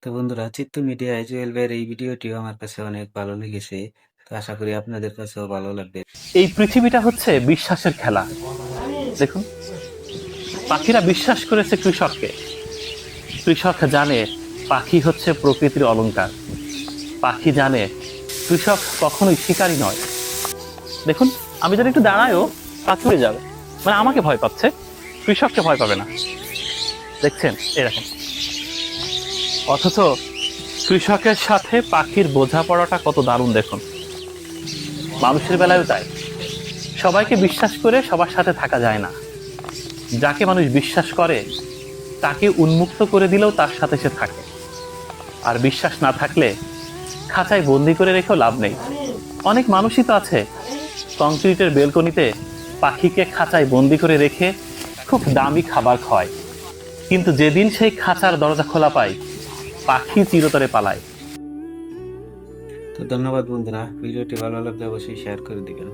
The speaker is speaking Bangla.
তো বন্ধুরা, চিত্ত মিডিয়ায় জুয়েল ভাইয়ের এই ভিডিওটিও আমার কাছে অনেক ভালো লেগেছে। তো আশা করি আপনাদের কাছেও ভালো লাগবে। এই পৃথিবীটা হচ্ছে বিশ্বাসের খেলা। দেখুন, পাখিরা বিশ্বাস করেছে কৃষককে। কৃষক জানে পাখি হচ্ছে প্রকৃতির অলংকার। পাখি জানে কৃষক কখনোই শিকারী নয়। দেখুন, আমি যদি একটু দাঁড়ায়ও পাখি উড়ে যাবে, মানে আমাকে ভয় পাচ্ছে, কৃষককে ভয় পাবে না। দেখছেন, এরকম। অথচ কৃষকের সাথে পাখির বোঝাপড়াটা কত দারুণ দেখুন। মানুষের বেলায়ও তাই। সবাইকে বিশ্বাস করে সবার সাথে থাকা যায় না। যাকে মানুষ বিশ্বাস করে তাকে উন্মুক্ত করে দিলেও তার সাথে সে থাকে। আর বিশ্বাস না থাকলে খাঁচায় বন্দি করে রেখেও লাভ নেই। অনেক মানুষই তো আছে কংক্রিটের বেলকনিতে পাখিকে খাঁচায় বন্দি করে রেখে খুব দামি খাবার খায়, কিন্তু যেদিন সেই খাঁচার দরজা খোলা পায় পাখি চিরতরে পালায়। তো ধন্যবাদ বন্ধুরা, ভিডিওটি ভালো লাগলে অবশ্যই শেয়ার করে দিবেন।